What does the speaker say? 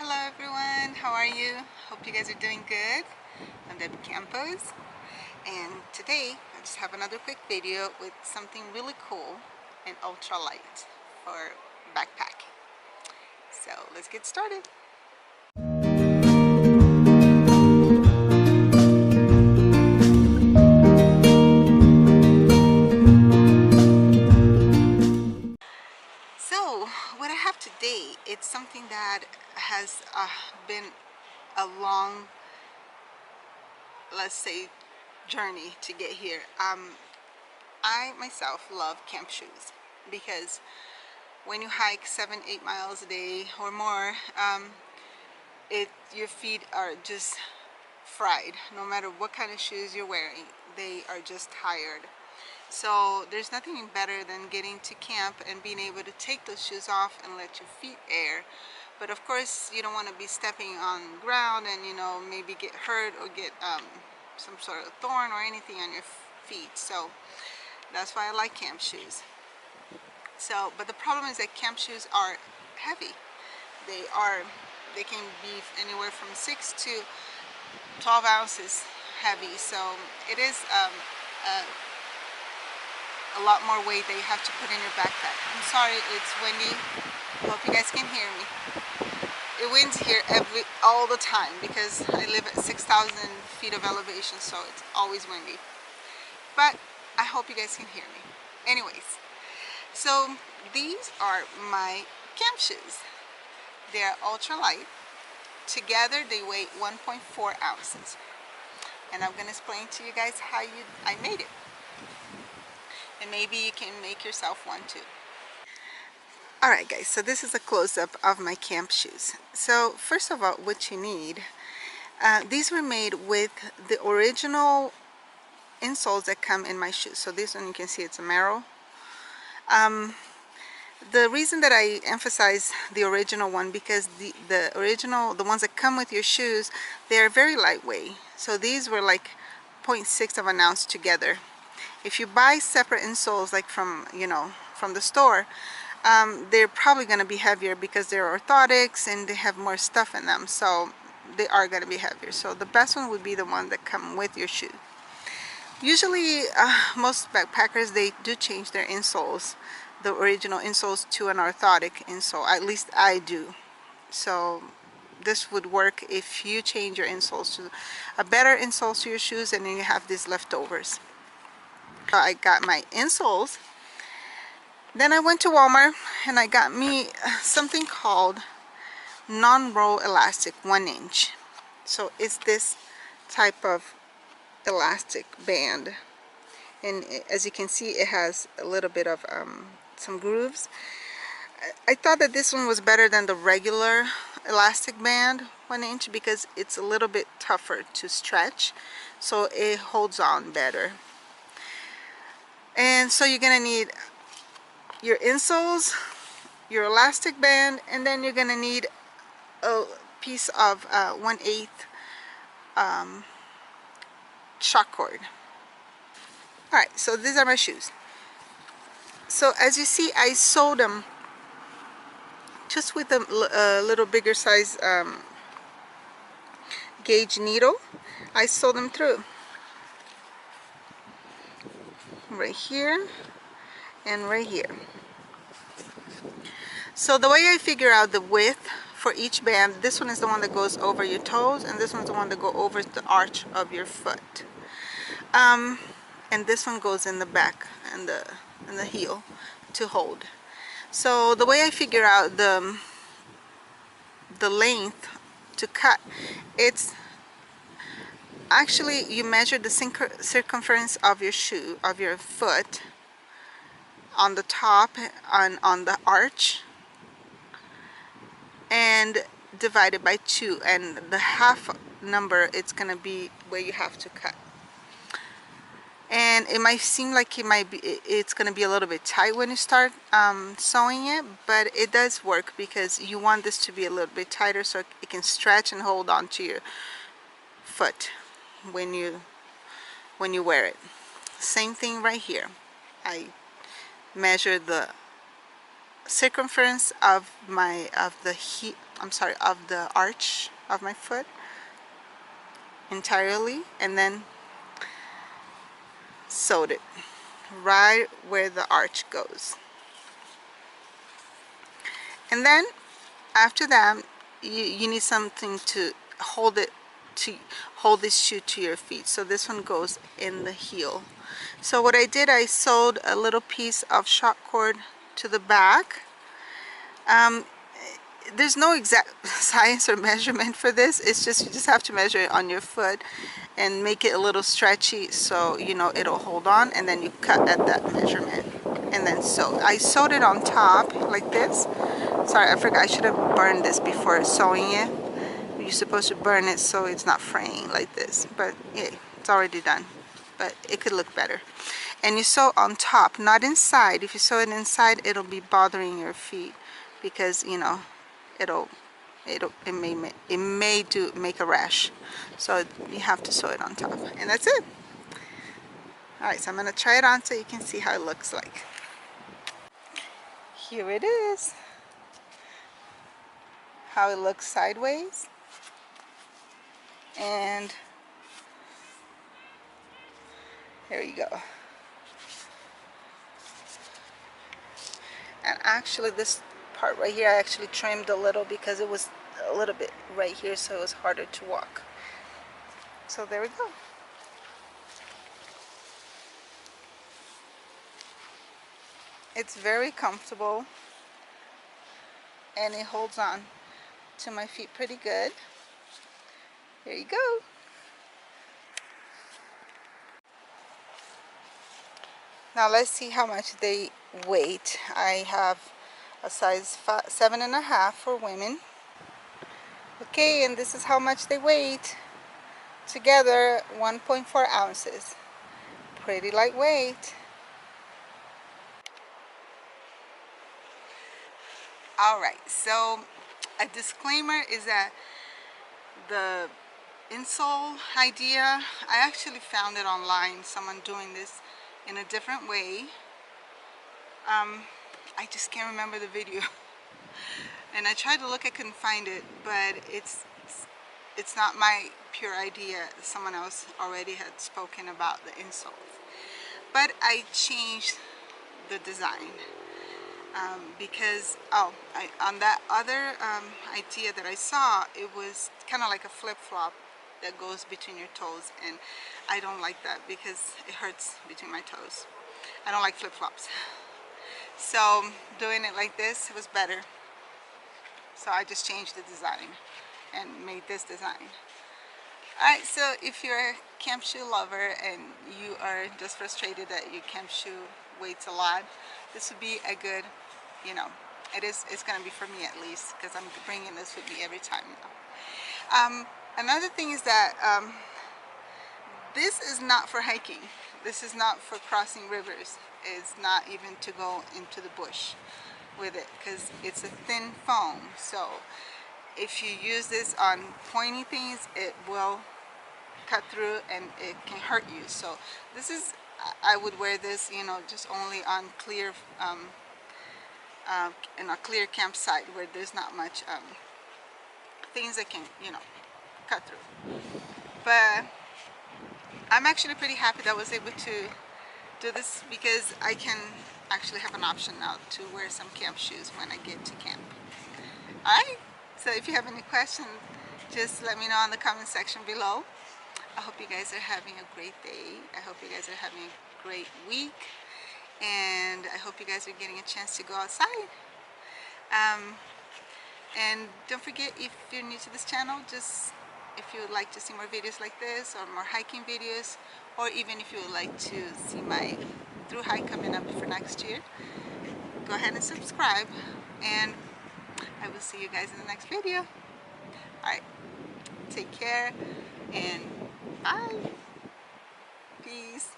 Hello everyone, how are you? Hope you guys are doing good. I'm Debbie Campos, and today I just have another quick video with something really cool, an ultralight for backpacking. So let's get started. So what I have today, it's something that has been a long, let's say, journey to get here. I myself love camp shoes because when you hike 7-8 miles a day or more, your feet are just fried. No matter what kind of shoes you're wearing, they are just tired. So there's nothing better than getting to camp and being able to take those shoes off and let your feet air. But of course, you don't want to be stepping on ground and maybe get hurt or get some sort of thorn or anything on your feet. So that's why I like camp shoes. So, but the problem is that camp shoes are heavy. They can be anywhere from 6 to 12 ounces heavy. So it is a lot more weight that you have to put in your backpack. I'm sorry, it's windy. Hope you guys can hear me. It winds here all the time because I live at 6,000 feet of elevation, so it's always windy. But I hope you guys can hear me. Anyways, so these are my camp shoes. They're ultralight. Together they weigh 1.4 ounces. And I'm going to explain to you guys how I made it. And maybe you can make yourself one too. Alright guys, so this is a close-up of my camp shoes. So first of all, what you need, these were made with the original insoles that come in my shoes. So this one, you can see it's a Merrell. The reason that I emphasize the original one, because the ones that come with your shoes, they are very lightweight. So these were like 0.6 of an ounce together. If you buy separate insoles like from the store, they're probably going to be heavier because they're orthotics and they have more stuff in them, so they are going to be heavier. So the best one would be the one that come with your shoe. Usually most backpackers, they do change their insoles, the original insoles, to an orthotic insole. At least I do. So this would work if you change your insoles to a better insole to your shoes, and then you have these leftovers. I got my insoles. Then I went to Walmart and I got me something called non-roll elastic 1-inch. So it's this type of elastic band, and as you can see, it has a little bit of some grooves. I thought that this one was better than the regular elastic band 1-inch because it's a little bit tougher to stretch, so it holds on better. And so you're gonna need your insoles, your elastic band, and then you're gonna need a piece of 1/8 shock cord. Alright, so these are my shoes. So as you see, I sewed them just with a little bigger size gauge needle. I sewed them through right here and right here. So the way I figure out the width for each band, this one is the one that goes over your toes, and this one's the one that goes over the arch of your foot. And this one goes in the back and the heel to hold. So the way I figure out the length to cut, it's actually, you measure the circumference of your shoe, of your foot, on the top and on the arch, and divide it by 2, and the half number, it's gonna be where you have to cut. And it might seem like it's gonna be a little bit tight when you start sewing it, but it does work because you want this to be a little bit tighter so it can stretch and hold on to your foot when you wear it. Same thing right here. I measure the circumference of the arch of my foot entirely, and then sewed it right where the arch goes. And then after that, you need something to hold it, to hold this shoe to your feet. So this one goes in the heel. So what I did, I sewed a little piece of short cord to the back. There's no exact science or measurement for this. It's just, you just have to measure it on your foot and make it a little stretchy so you know it'll hold on, and then you cut at that measurement and then sew. I sewed it on top like this. Sorry, I forgot, I should have burned this before sewing it. You're supposed to burn it so it's not fraying like this, but yeah, it's already done, but it could look better. And you sew on top, not inside. If you sew it inside, it'll be bothering your feet because, you know, it may make a rash. So you have to sew it on top, and that's it. All right, so I'm gonna try it on so you can see how it looks like. Here it is, how it looks sideways, and here you go. And actually this part right here I actually trimmed a little because it was a little bit right here, so it was harder to walk. So there we go. It's very comfortable and it holds on to my feet pretty good. There you go. Now let's see how much they weight. I have a size 7.5 for women. Okay, and this is how much they weight. Together 1.4 ounces. Pretty lightweight. Alright, so a disclaimer is that the insole idea, I actually found it online, someone doing this in a different way. I just can't remember the video. And I tried to look, I couldn't find it, but it's not my pure idea. Someone else already had spoken about the insoles. But I changed the design. Because on that other idea that I saw, it was kind of like a flip-flop that goes between your toes, and I don't like that because it hurts between my toes. I don't like flip-flops. So doing it like this, it was better. So I just changed the design and made this design. Alright, so if you're a camp shoe lover and you are just frustrated that your camp shoe weighs a lot, this would be a good, you know, it's going to be for me at least, because I'm bringing this with me every time now. Another thing is that this is not for hiking. This is not for crossing rivers. It's not even to go into the bush with it, because it's a thin foam. So if you use this on pointy things, it will cut through and it can hurt you. So this is, I would wear this, you know, just only on clear in a clear campsite where there's not much things that can, you know, cut through. But I'm actually pretty happy that I was able to do this, because I can actually have an option now to wear some camp shoes when I get to camp. Alright, so if you have any questions, just let me know in the comment section below. I hope you guys are having a great day. I hope you guys are having a great week. And I hope you guys are getting a chance to go outside. And don't forget, if you're new to this channel, just if you would like to see more videos like this, or more hiking videos, or even if you would like to see my through hike coming up for next year, go ahead and subscribe, and I will see you guys in the next video. Alright, take care, and bye. Peace.